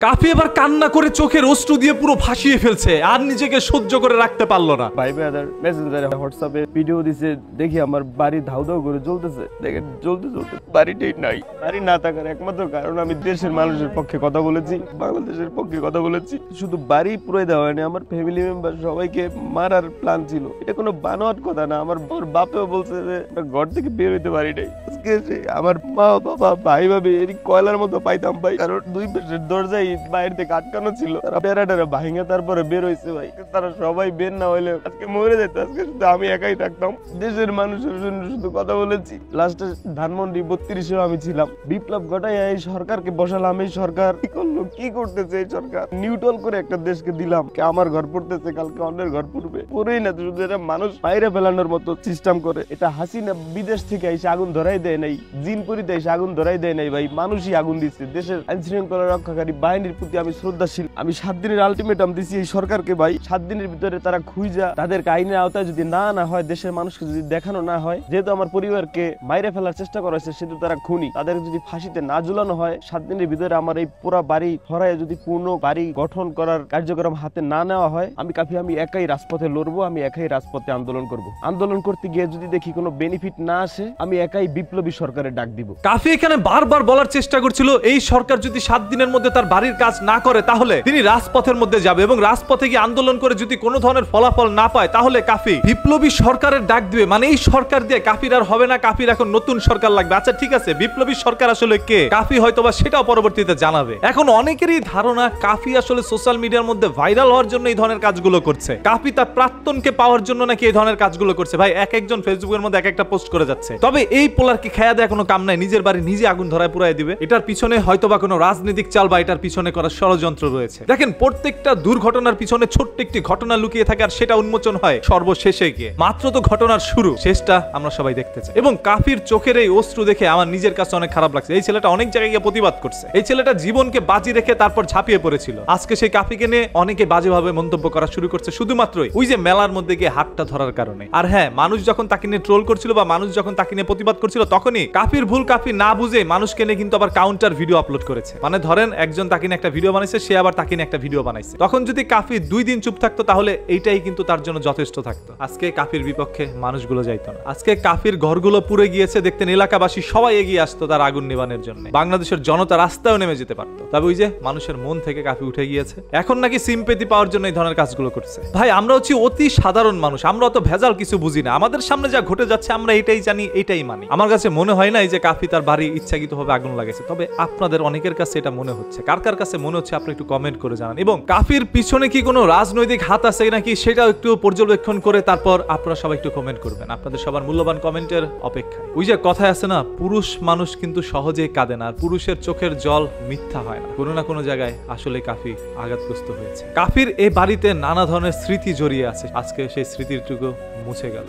কাফি এবার কান্না করে চোখের অশ্রু দিয়ে পুরো ভাসিয়ে ফেলছে, আর নিজেকে সহ্য করে রাখতে পারলো না। ভাই ব্রাদার মেসেঞ্জারে হোয়াটসঅ্যাপে ভিডিও দিছে, দেখি আমার বাড়ি ধাউ ধাউ করে জ্বলতেছে। দেখেন জ্বলতে জ্বলতে বাড়িটাই নাই। বাড়ি না থাকার একমাত্র কারণ আমি দেশের মানুষের পক্ষে কথা বলেছি, বাংলাদেশের পক্ষে কথা বলেছি। শুধু বাড়ি পুরো দেওয়া হয়নি, আমার ফ্যামিলি মেম্বার সবাইকে মারার প্ল্যান ছিল। এটা কোনো বানোয়াট কথা না। আমার বাপেও বলছে যে ঘর থেকে বের হইতে পারি নাই। আজকে আমার মা বাবা ভাই ভাবি এর কয়লার মতো পাইতাম ভাই, কারণ দুই পাশের দরজায় বাইরে থেকে আটকানো ছিল। তারা বেড়াটারা ভাঙে তারপরে বের হয়েছে ভাই। তারা সবাই বের না হইলে আজকে মরে যেত। আজকে শুধু আমি একাই থাকতাম। দেশের মানুষের জন্য শুধু কথা বলেছি। লাস্টে ধানমন্ডি 32-এও আমি ছিলাম। বিপ্লব ঘটাই এই সরকারকে বসালাম। এই সরকার কি করলো, কি করতেছে এই সরকার? নিউট্রাল করে একটা দেশকে দিলাম। আমার ঘর পড়তেছে, কালকে অন্যের ঘর পড়বে। পড়েই না, শুধু এটা মানুষ বাইরে ফেলানোর মতো সিস্টেম করে। এটা হাসিনা বিদেশ থেকে এসে আগুন ধরাই দেয় নাই, জিনপুরিতে এসে আগুন ধরাই দেয় নাই ভাই, মানুষই আগুন দিচ্ছে। দেশের আইন শৃঙ্খলা রক্ষাকারী বাহিনীর প্রতি আমি শ্রদ্ধাশীল। আমি 7 দিনের আলটিমেটাম দিছি এই সরকারকে ভাই। 7 দিনের ভিতরে তারা খুঁজা তাদেরকে আইনের আওতায় যদি না হয়, দেশের মানুষকে যদি দেখানো না হয়, যেহেতু আমার পরিবারকে মাইরে ফেলার চেষ্টা করা হয়েছে, সেহেতু তারা খুনি, তাদের যদি ফাঁসিতে না ঝুলানো হয়, 7 দিনের ভিতরে আমার এই পুরো বাড়ি ধরায় যদি পূর্ণ বাড়ি গঠন করার কার্যক্রম হাতে না নেওয়া হয়, আমি একাই রাজপথে লড়বো। আমি একাই রাজপথে আন্দোলন করব। আন্দোলন করতে গিয়ে যদি দেখি কোনো বেনিফিট না আসে, আমি একাই বিপ্লবী সরকারের ডাক দিব। কাফি এখানে বারবার বলার চেষ্টা করছিল, এই সরকার যদি 7 দিনের মধ্যে তার বাড়ির কাজ না করে তাহলে তিনি রাজপথের মধ্যে যাবে, এবং রাজপথে গিয়ে আন্দোলন করে যদি কোনো ধরনের ফলাফল না পায় তাহলে কাফি বিপ্লবী সরকারের ডাক দিবে। মানে এই সরকার দিয়ে কাফির আর হবে না, কাফির এখন নতুন সরকার লাগবে। আচ্ছা ঠিক আছে, বিপ্লবী সরকার আসলে কে, কাফি হয়তোবা সেটাও পরবর্তীতে জানাবে। এখন অনেকেরই ধারণা কাফি আসলে সোশ্যাল মিডিয়ার মধ্যে ভাইরাল হওয়ার জন্য এই ধরনের কাজগুলো করছে। কাফি তার প্রাক্তনকে পাওয়ার জন্য নাকি এই ধরনের কাজগুলো করছে। ভাই এক একজন ফেসবুকের মধ্যে এক একটা পোস্ট করে যাচ্ছে। তবে এই পোলার কি খেয়া দেয়া কোনো কাম নাই, নিজের বাড়ি নিজে আগুন ধরায় পুরাই দিবে? এটার পিছনে হয়তোবা কোনো রাজনৈতিক চাল বা এটার পিছনে করার ষড়যন্ত্র রয়েছে। দেখেন, প্রত্যেকটা দুর্ঘটনার পিছনে ছোট্ট একটি ঘটনা লুকিয়ে থাকে, আর সেটা উন্মোচন হয় সর্বশেষে গিয়ে। মাত্র তো ঘটনার শুরু, শেষটা আমরা সবাই দেখতে চাই। এবং কাফির চোখের এই অশ্রু দেখে আমার নিজের কাছে অনেক খারাপ লাগছে। এই ছেলেটা অনেক জায়গায় গিয়ে প্রতিবাদ করছে। এই ছেলেটা জীবনকে বাজি রেখে তারপর ঝাঁপিয়ে পড়েছিল। আজকে সেই কাফিকে নিয়ে অনেকে বাজেভাবে মন্তব্য করা শুরু করছে, শুধুমাত্রই ওই যে মেলার মধ্যে গিয়ে হাতটা ধরার কারণে। আর হ্যাঁ, মানুষ যখন তাকে নিয়ে ট্রোল করছিল বা মানুষ যখন তাকে নিয়ে প্রতিবাদ করছিল, তখনই কাফির ভুল কাফি না বুঝে মানুষকে নিয়ে কিন্তু আবার কাউন্টার ভিডিও আপলোড করেছে। মানে ধরেন একজন তাকে নিয়ে একটা ভিডিও বানাইছে, সে আবার তাকে নিয়ে একটা ভিডিও বানাইছে। তখন যদি কাফি 2 দিন চুপ থাকতো তাহলে এইটাই কিন্তু তার জন্য যথেষ্ট থাকতো। আজকে কাফির বিপক্ষে মানুষগুলো যাইতো না। আজকে কাফির ঘরগুলো পুড়ে গিয়েছে, দেখতেন এলাকাবাসী সবাই এগিয়ে আসতো তার আগুন নিবানের জন্য। বাংলাদেশের জনতা রাস্তায় নেমে যেতে পারতো। তবে ওই যে মানুষের মন থেকে কাফি উঠে গিয়েছে, এখন নাকি সিম্পেথি পাওয়ার জন্য এই ধরনের কাজগুলো করছে। ভাই আমরা হচ্ছি অতি সাধারণ মানুষ, আমরা অত ভেজাল কিছু বুঝি না। আমাদের সামনে যা ঘটে যাচ্ছে আমরা এটাই জানি, এটাই মানি। আমার কাছে মনে হয় না এই যে কাফি তার বাড়ি ইচ্ছাকৃতভাবে আগুন লাগাইছে। তবে আপনাদের অনেকের কাছে এটা মনে হচ্ছে। কার কার কাছে মনে হচ্ছে আপনি একটু কমেন্ট করে জানান। এবং কাফির পিছনে কি কোনো রাজনৈতিক হাত আছে নাকি সেটাও একটু পর্যবেক্ষণ করে তারপর আপনারা সবাই একটু কমেন্ট করবেন। আপনাদের সবার মূল্যবান কমেন্টের অপেক্ষায়। ওই যে কথায় আছে না, পুরুষ মানুষ কিন্তু সহজেই কাঁদে না, আর পুরুষের চোখের জল মিথ্যা হয় না। কোনো না কোনো জায়গায় আসলে কাফি আঘাতগ্রস্ত হয়েছে। কাফির এই বাড়িতে নানা ধরনের স্মৃতি জড়িয়ে আছে। আজকে সেই স্মৃতিটুকু মুছে গেল।